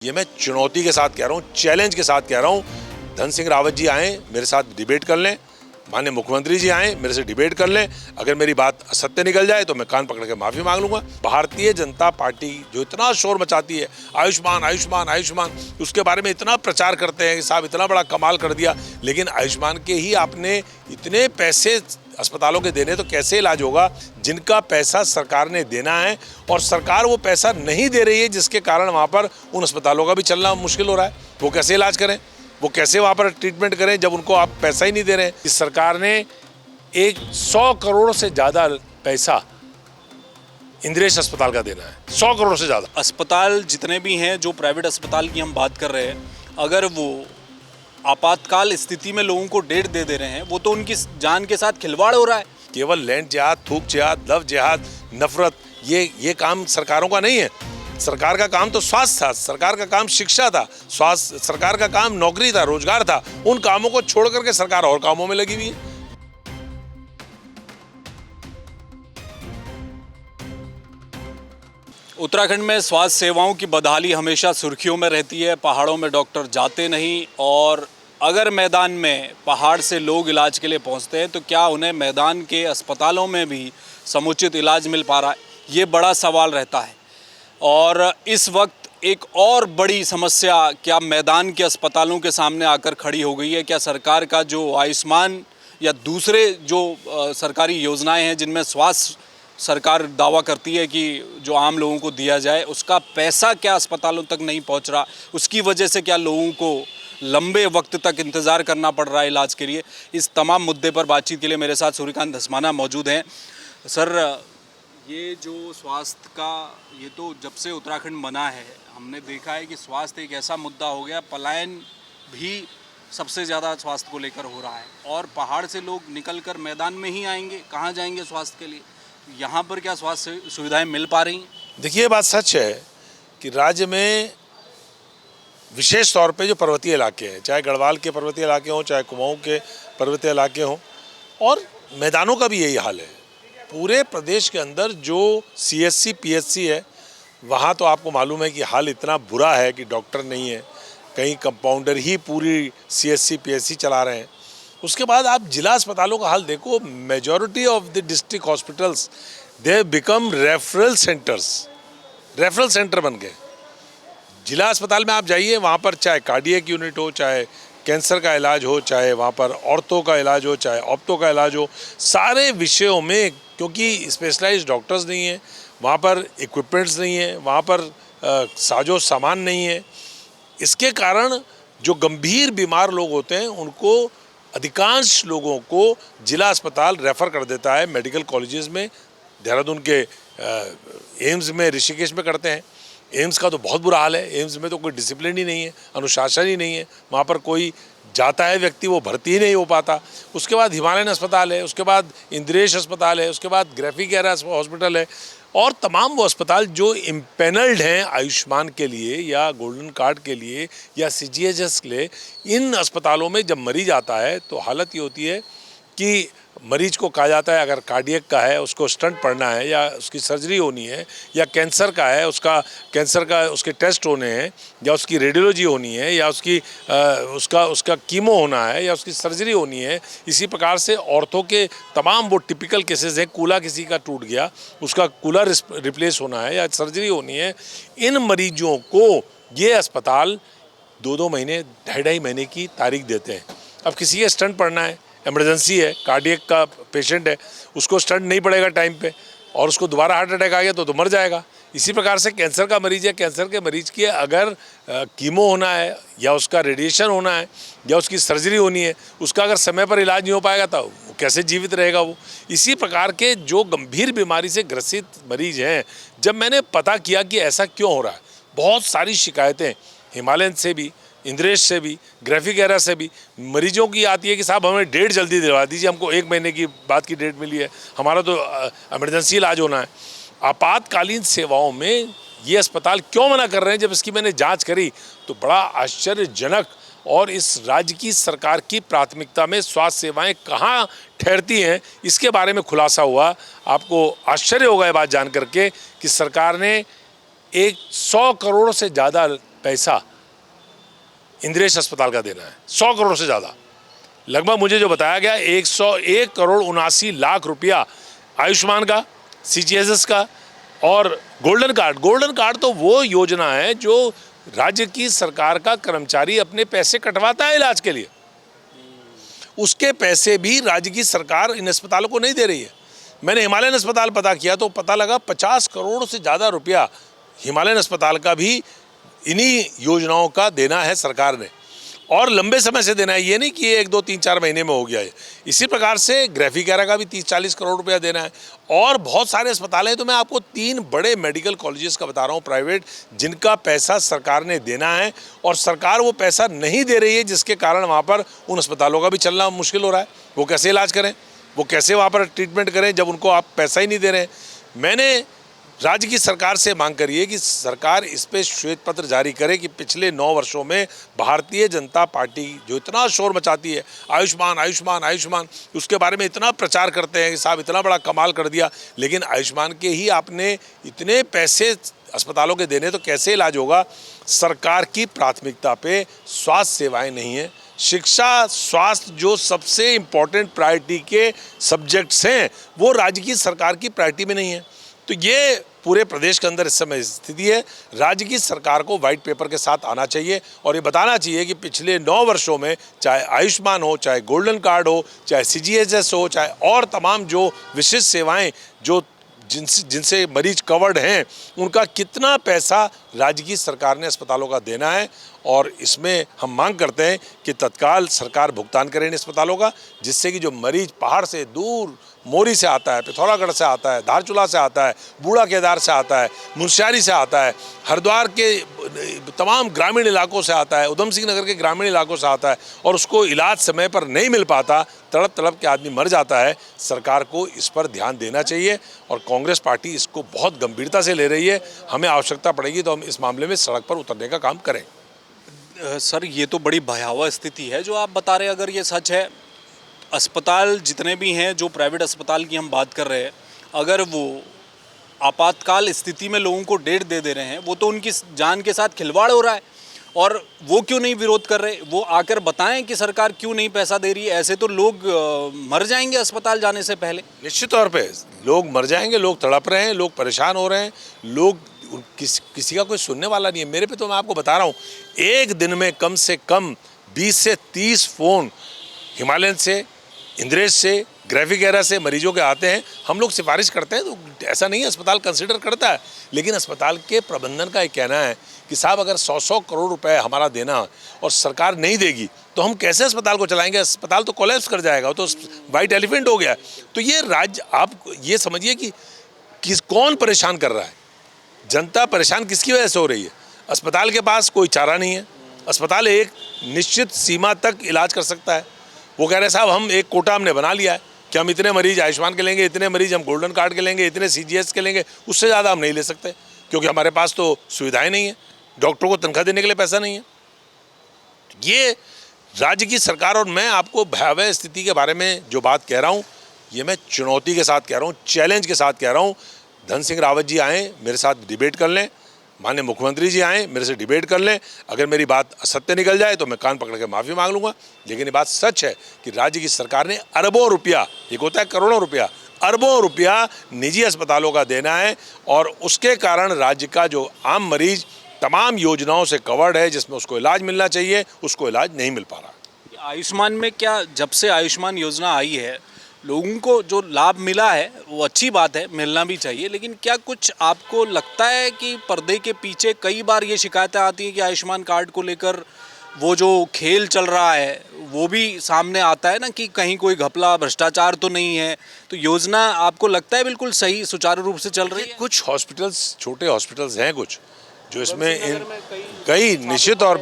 ये मैं चुनौती के साथ कह रहा हूँ, चैलेंज के साथ कह रहा हूँ। धन सिंह रावत जी आए मेरे साथ डिबेट कर लें, माननीय मुख्यमंत्री जी आए मेरे से डिबेट कर लें। अगर मेरी बात असत्य निकल जाए तो मैं कान पकड़ के माफी मांग लूंगा। भारतीय जनता पार्टी जो इतना शोर मचाती है, आयुष्मान आयुष्मान आयुष्मान, उसके बारे में इतना प्रचार करते हैं कि साहब इतना बड़ा कमाल कर दिया, लेकिन आयुष्मान के ही आपने इतने पैसे अस्पतालों के देने तो कैसे इलाज होगा जिनका पैसा सरकार ने देना है और सरकार वो पैसा नहीं दे रही है, जिसके कारण वहाँ पर उन अस्पतालों का भी चलना मुश्किल हो रहा है। वो कैसे इलाज करें, वो कैसे वहाँ पर ट्रीटमेंट करें जब उनको आप पैसा ही नहीं दे रहे हैं। इस सरकार ने 100 करोड़ से ज़्यादा पैसा इंद्रेश अस्पताल का देना है, 100 करोड़ से ज़्यादा। अस्पताल जितने भी हैं, जो प्राइवेट अस्पताल की हम बात कर रहे हैं, अगर वो आपातकाल स्थिति में लोगों को डेट दे रहे हैं, वो तो उनकी जान के साथ खिलवाड़ हो रहा है। केवल लैंड जिहाद, थूक जिहाद, लव जिहाद, नफरत, ये काम सरकारों का नहीं है। सरकार का काम तो स्वास्थ्य था, सरकार का काम शिक्षा था, स्वास्थ्य सरकार का काम नौकरी था, रोजगार था। उन कामों को छोड़ करके सरकार और कामों में लगी हुई है। उत्तराखंड में स्वास्थ्य सेवाओं की बदहाली हमेशा सुर्खियों में रहती है। पहाड़ों में डॉक्टर जाते नहीं, और अगर मैदान में पहाड़ से लोग इलाज के लिए पहुंचते हैं तो क्या उन्हें मैदान के अस्पतालों में भी समुचित इलाज मिल पा रहा है, ये बड़ा सवाल रहता है। और इस वक्त एक और बड़ी समस्या क्या मैदान के अस्पतालों के सामने आकर खड़ी हो गई है। क्या सरकार का जो आयुष्मान या दूसरे जो सरकारी योजनाएं हैं जिनमें स्वास्थ्य सरकार दावा करती है कि जो आम लोगों को दिया जाए, उसका पैसा क्या अस्पतालों तक नहीं पहुंच रहा, उसकी वजह से क्या लोगों को लंबे वक्त तक इंतज़ार करना पड़ रहा है इलाज के लिए। इस तमाम मुद्दे पर बातचीत के लिए मेरे साथ सूर्यकांत धस्माना मौजूद हैं। सर, ये जो स्वास्थ्य का, ये तो जब से उत्तराखंड बना है हमने देखा है कि स्वास्थ्य एक ऐसा मुद्दा हो गया, पलायन भी सबसे ज़्यादा स्वास्थ्य को लेकर हो रहा है, और पहाड़ से लोग निकल कर मैदान में ही आएंगे, कहाँ जाएंगे स्वास्थ्य के लिए। यहाँ पर क्या स्वास्थ्य सुविधाएं मिल पा रही हैं? देखिए, बात सच है कि राज्य में विशेष तौर पे जो पर्वतीय इलाके हैं, चाहे गढ़वाल के पर्वतीय इलाके हों, चाहे कुमाऊं के पर्वतीय इलाके हों, और मैदानों का भी यही हाल है। पूरे प्रदेश के अंदर जो CSC PSC है, वहाँ तो आपको मालूम है कि हाल इतना बुरा है कि डॉक्टर नहीं है, कहीं कंपाउंडर ही पूरी CSC PSC चला रहे हैं। उसके बाद आप जिला अस्पतालों का हाल देखो, majority of the district hospitals they become referral centres, referral centre बन गए। जिला अस्पताल में आप जाइए, वहाँ पर चाहे कार्डियक यूनिट हो, चाहे कैंसर का इलाज हो, चाहे वहाँ पर ऑर्थो का इलाज हो, चाहे ऑप्टो का इलाज हो, सारे विषयों में क्योंकि स्पेशलाइज्ड डॉक्टर्स नहीं है, वहाँ पर इक्विपमेंट्स नहीं है, वहाँ पर साजो सामान नहीं है। इसके कारण जो गंभीर बीमार लोग होते हैं उनको, अधिकांश लोगों को जिला अस्पताल रेफ़र कर देता है मेडिकल कॉलेजेस में। देहरादून के एम्स में, ऋषिकेश में करते हैं। एम्स का तो बहुत बुरा हाल है। एम्स में तो कोई डिसिप्लिन ही नहीं है, अनुशासन ही नहीं है। वहाँ पर कोई जाता है व्यक्ति, वो भर्ती ही नहीं हो पाता। उसके बाद हिमालयन अस्पताल है, उसके बाद इंद्रेश अस्पताल है, उसके बाद ग्राफिक एरा हॉस्पिटल है, और तमाम वो अस्पताल जो इम्पेनल्ड हैं आयुष्मान के लिए या गोल्डन कार्ड के लिए या CGHS के लिए। इन अस्पतालों में जब मरीज आता है तो हालत ये होती है कि मरीज को कहा जाता है अगर कार्डियक का है उसको स्टंट पड़ना है, या उसकी सर्जरी होनी है, या कैंसर का है उसका कैंसर का उसके टेस्ट होने हैं, या उसकी रेडियोलॉजी होनी है, या उसका कीमो होना है, या उसकी सर्जरी होनी है। इसी प्रकार से औरतों के तमाम वो टिपिकल केसेस हैं, कूला किसी का टूट गया, उसका कूला रिप्लेस होना है या सर्जरी होनी है। इन मरीजों को ये अस्पताल 2-2 महीने, 2.5 महीने की तारीख देते हैं। अब किसी के स्टंट पड़ना है, इमरजेंसी है, कार्डियक का पेशेंट है, उसको स्टंट नहीं पड़ेगा टाइम पे, और उसको दोबारा हार्ट अटैक आ गया तो मर जाएगा। इसी प्रकार से कैंसर का मरीज है, कैंसर के मरीज की अगर कीमो होना है, या उसका रेडिएशन होना है, या उसकी सर्जरी होनी है, उसका अगर समय पर इलाज नहीं हो पाएगा तो वो कैसे जीवित रहेगा वो। इसी प्रकार के जो गंभीर बीमारी से ग्रसित मरीज हैं, जब मैंने पता किया कि ऐसा क्यों हो रहा है, बहुत सारी शिकायतें हिमालयन से भी, इंद्रेश से भी, ग्राफिक एरा से भी मरीजों की आती है कि साहब हमें डेट जल्दी दिलवा दीजिए, हमको 1 महीने की बाद की डेट मिली है, हमारा तो इमरजेंसी इलाज होना है। आपातकालीन सेवाओं में ये अस्पताल क्यों मना कर रहे हैं? जब इसकी मैंने जांच करी तो बड़ा आश्चर्यजनक, और इस राज्य की सरकार की प्राथमिकता में स्वास्थ्य सेवाएं कहाँ ठहरती हैं, इसके बारे में खुलासा हुआ। आपको आश्चर्य होगा ये बात जान करके कि सरकार ने 100 करोड़ से ज़्यादा पैसा इंद्रेश अस्पताल का देना है, 100 करोड़ से ज़्यादा। लगभग मुझे जो बताया गया 101 करोड़ 79 लाख रुपया आयुष्मान का, CGHS का और गोल्डन कार्ड तो वो योजना है जो राज्य की सरकार का कर्मचारी अपने पैसे कटवाता है इलाज के लिए, उसके पैसे भी राज्य की सरकार इन अस्पतालों को नहीं दे रही है। मैंने हिमालयन अस्पताल पता किया तो पता लगा 50 करोड़ से ज़्यादा रुपया हिमालयन अस्पताल का भी इन्हीं योजनाओं का देना है सरकार ने, और लंबे समय से देना है। ये नहीं कि 1, 2, 3, 4 महीने में हो गया है। इसी प्रकार से ग्रेफिकेरा का भी 30-40 करोड़ रुपया देना है, और बहुत सारे अस्पताल हैं। तो मैं आपको 3 बड़े मेडिकल कॉलेजेस का बता रहा हूँ प्राइवेट, जिनका पैसा सरकार ने देना है और सरकार वो पैसा नहीं दे रही है, जिसके कारण वहाँ पर उन अस्पतालों का भी चलना मुश्किल हो रहा है। वो कैसे इलाज करें, वो कैसे वहाँ पर ट्रीटमेंट करें जब उनको आप पैसा ही नहीं दे रहे हैं। मैंने राज्य की सरकार से मांग करी है कि सरकार इस पे श्वेत पत्र जारी करे कि पिछले 9 वर्षों में भारतीय जनता पार्टी जो इतना शोर मचाती है, आयुष्मान आयुष्मान आयुष्मान, उसके बारे में इतना प्रचार करते हैं कि साहब इतना बड़ा कमाल कर दिया, लेकिन आयुष्मान के ही आपने इतने पैसे अस्पतालों के देने तो कैसे इलाज होगा। सरकार की प्राथमिकता पे स्वास्थ्य सेवाएं नहीं है, शिक्षा स्वास्थ्य जो सबसे इम्पोर्टेंट प्रायोरिटी के सब्जेक्ट्स हैं वो राज्य की सरकार की प्रायोरिटी में नहीं है। तो ये पूरे प्रदेश के अंदर इस समय स्थिति है। राज्य की सरकार को वाइट पेपर के साथ आना चाहिए और ये बताना चाहिए कि पिछले 9 वर्षों में चाहे आयुष्मान हो, चाहे गोल्डन कार्ड हो, चाहे CGHS हो, चाहे और तमाम जो विशिष्ट सेवाएं जो जिनसे मरीज कवर्ड हैं, उनका कितना पैसा राज्य की सरकार ने अस्पतालों का देना है। और इसमें हम मांग करते हैं कि तत्काल सरकार भुगतान करे इन अस्पतालों का, जिससे कि जो मरीज पहाड़ से दूर मोरी से आता है, पिथौरागढ़ से आता है, धारचूला से आता है, बूढ़ा केदार से आता है, मुंशियारी से आता है, हरिद्वार के तमाम ग्रामीण इलाकों से आता है, उधम सिंह नगर के ग्रामीण इलाकों से आता है, और उसको इलाज समय पर नहीं मिल पाता, तड़प तड़प के आदमी मर जाता है। सरकार को इस पर ध्यान देना चाहिए और कांग्रेस पार्टी इसको बहुत गंभीरता से ले रही है। हमें आवश्यकता पड़ेगी तो हम इस मामले में सड़क पर उतरने का काम करें। सर, ये तो बड़ी भयावह स्थिति है जो आप बता रहे हैं। अगर ये सच है, अस्पताल जितने भी हैं, जो प्राइवेट अस्पताल की हम बात कर रहे हैं, अगर वो आपातकाल स्थिति में लोगों को डेट दे रहे हैं, वो तो उनकी जान के साथ खिलवाड़ हो रहा है। और वो क्यों नहीं विरोध कर रहे? वो आकर बताएं कि सरकार क्यों नहीं पैसा दे रही है। ऐसे तो लोग मर जाएंगे अस्पताल जाने से पहले। निश्चित तौर पे लोग मर जाएंगे, लोग तड़प रहे हैं, लोग परेशान हो रहे हैं, लोग किसी का कोई सुनने वाला नहीं है। मेरे पे तो मैं आपको बता रहा हूँ, एक दिन में कम से कम 20 से 30 फ़ोन हिमालयन से, इंद्रेश से, ग्रेफिकेरा से मरीजों के आते हैं। हम लोग सिफारिश करते हैं तो ऐसा नहीं है अस्पताल कंसिडर करता है, लेकिन अस्पताल के प्रबंधन का ये कहना है कि साहब अगर 100-100 करोड़ रुपए हमारा देना और सरकार नहीं देगी तो हम कैसे अस्पताल को चलाएंगे। अस्पताल तो कोलैप्स कर जाएगा, तो वाइट एलिफेंट हो गया। तो ये राज्य, आप ये समझिए कि कौन परेशान कर रहा है, जनता परेशान किसकी वजह से हो रही है। अस्पताल के पास कोई चारा नहीं है। अस्पताल एक निश्चित सीमा तक इलाज कर सकता है। वो कह रहे हैं साहब हम एक कोटा हमने बना लिया है कि हम इतने मरीज आयुष्मान के लेंगे, इतने मरीज हम गोल्डन कार्ड के लेंगे, इतने CGHS के लेंगे, उससे ज़्यादा हम नहीं ले सकते क्योंकि हमारे पास तो सुविधाएं नहीं है, डॉक्टरों को तनख्वाह देने के लिए पैसा नहीं है। ये राज्य की सरकार, और मैं आपको भयावह स्थिति के बारे में जो बात कह रहा हूँ, ये मैं चुनौती के साथ कह रहा हूँ, चैलेंज के साथ कह रहा हूँ। धन सिंह रावत जी आएँ, मेरे साथ डिबेट कर लें, माननीय मुख्यमंत्री जी आएँ, मेरे से डिबेट कर लें। अगर मेरी बात असत्य निकल जाए तो मैं कान पकड़ के माफ़ी मांग लूँगा, लेकिन ये बात सच है कि राज्य की सरकार ने अरबों रुपया, एक होता है करोड़ों रुपया, अरबों रुपया निजी अस्पतालों का देना है, और उसके कारण राज्य का जो आम मरीज तमाम योजनाओं से कवर्ड है, जिसमें उसको इलाज मिलना चाहिए, उसको इलाज नहीं मिल पा रहा। आयुष्मान में क्या, जब से आयुष्मान योजना आई है, लोगों को जो लाभ मिला है वो अच्छी बात है, मिलना भी चाहिए, लेकिन क्या कुछ आपको लगता है कि पर्दे के पीछे कई बार ये शिकायतें आती हैं कि आयुष्मान कार्ड को लेकर वो जो खेल चल रहा है वो भी सामने आता है ना, कि कहीं कोई घपला भ्रष्टाचार तो नहीं है। तो योजना आपको लगता है बिल्कुल सही सुचारू रूप से चल रही है? कुछ हॉस्पिटल्स, छोटे हॉस्पिटल्स हैं कुछ जो इसमें कई निश्चित तौर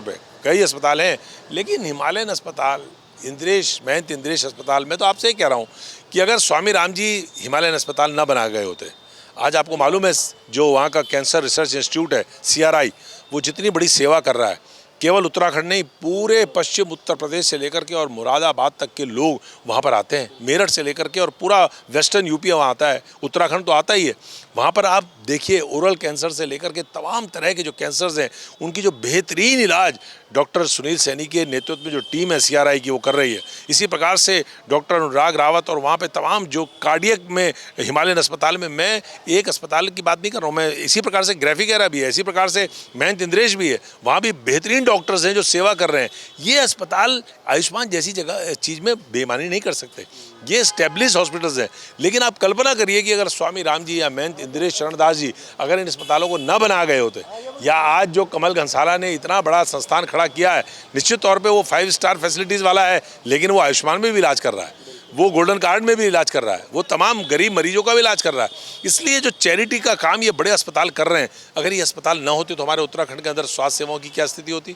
पे कई अस्पताल हैं, लेकिन हिमालयन अस्पताल, महंत इंद्रेश अस्पताल में तो आपसे ही कह रहा हूँ कि अगर स्वामी राम जी हिमालयन अस्पताल ना बना गए होते, आज आपको मालूम है जो वहाँ का कैंसर रिसर्च इंस्टीट्यूट है CRI, वो जितनी बड़ी सेवा कर रहा है, केवल उत्तराखंड नहीं, पूरे पश्चिम उत्तर प्रदेश से लेकर के और मुरादाबाद तक के लोग वहाँ पर आते हैं, मेरठ से लेकर के, और पूरा वेस्टर्न यूपी वहाँ आता है, उत्तराखंड तो आता ही है। वहाँ पर आप देखिए ओरल कैंसर से लेकर के तमाम तरह के जो कैंसर्स हैं उनकी जो बेहतरीन इलाज डॉक्टर सुनील सैनी के नेतृत्व में जो टीम है CRI की वो कर रही है। इसी प्रकार से डॉक्टर अनुराग रावत और वहाँ पे तमाम जो कार्डियक में हिमालयन अस्पताल में, मैं एक अस्पताल की बात नहीं कर रहा हूँ, मैं इसी प्रकार से ग्राफिकेरा भी है, इसी प्रकार से महंत इंद्रेश भी है, वहाँ भी बेहतरीन डॉक्टर्स हैं जो सेवा कर रहे हैं। ये अस्पताल आयुष्मान जैसी जगह चीज़ में बेईमानी नहीं कर सकते, ये एस्टेब्लिश हॉस्पिटल्स हैं। लेकिन आप कल्पना करिए कि अगर स्वामी राम जी या महंत इंद्रेश शरणदास जी अगर इन अस्पतालों को न बना गए होते, या आज जो कमल घनसाला ने इतना बड़ा संस्थान खड़ा किया है, निश्चित तौर पे वो 5 स्टार फैसिलिटीज़ वाला है, लेकिन वो आयुष्मान में भी इलाज कर रहा है, वो गोल्डन कार्ड में भी इलाज कर रहा है, वो तमाम गरीब मरीजों का भी इलाज कर रहा है। इसलिए जो चैरिटी का काम ये बड़े अस्पताल कर रहे हैं, अगर ये अस्पताल न होते तो हमारे उत्तराखंड के अंदर स्वास्थ्य सेवाओं की क्या स्थिति होती?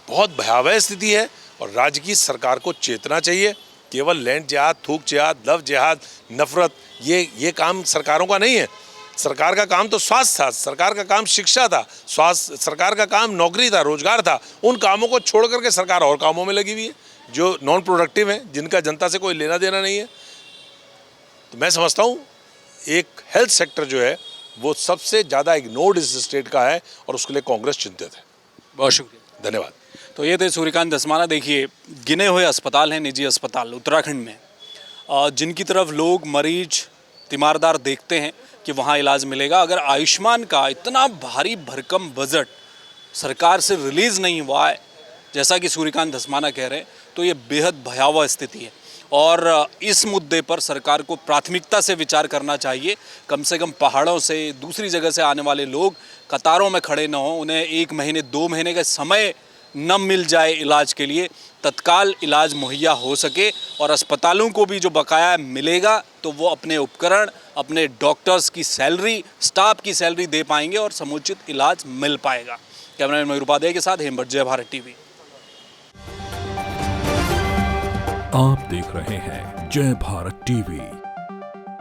बहुत भयावह स्थिति है। और राज्य की सरकार को चेतना चाहिए। केवल लैंड जिहाद, थूक जिहाद, लव जिहाद, नफरत, ये काम सरकारों का नहीं है। सरकार का काम तो स्वास्थ्य था, सरकार का काम शिक्षा था, स्वास्थ्य सरकार का काम नौकरी था, रोजगार था। उन कामों को छोड़ करके सरकार और कामों में लगी हुई है जो नॉन प्रोडक्टिव हैं, जिनका जनता से कोई लेना देना नहीं है। तो मैं समझता हूँ एक हेल्थ सेक्टर जो है वो सबसे ज़्यादा इग्नोर्ड इस स्टेट का है और उसके लिए कांग्रेस चिंतित है। बहुत शुक्रिया, धन्यवाद। तो ये थे सूर्यकांत धस्माना। देखिए, गिने हुए अस्पताल हैं, निजी अस्पताल उत्तराखंड में, जिनकी तरफ लोग मरीज तीमारदार देखते हैं कि वहाँ इलाज मिलेगा। अगर आयुष्मान का इतना भारी भरकम बजट सरकार से रिलीज़ नहीं हुआ है, जैसा कि सूर्यकांत धस्माना कह रहे हैं, तो ये बेहद भयावह स्थिति है। और इस मुद्दे पर सरकार को प्राथमिकता से विचार करना चाहिए। कम से कम पहाड़ों से, दूसरी जगह से आने वाले लोग कतारों में खड़े न हों, उन्हें 1 महीने 2 महीने का समय न मिल जाए इलाज के लिए, तत्काल इलाज मुहैया हो सके और अस्पतालों को भी जो बकाया मिलेगा तो वो अपने उपकरण, अपने डॉक्टर्स की सैलरी, स्टाफ की सैलरी दे पाएंगे और समुचित इलाज मिल पाएगा। कैमरामैन मयूर उपाध्याय के साथ हेमभट्ट, जय भारत टीवी। आप देख रहे हैं जय भारत टीवी।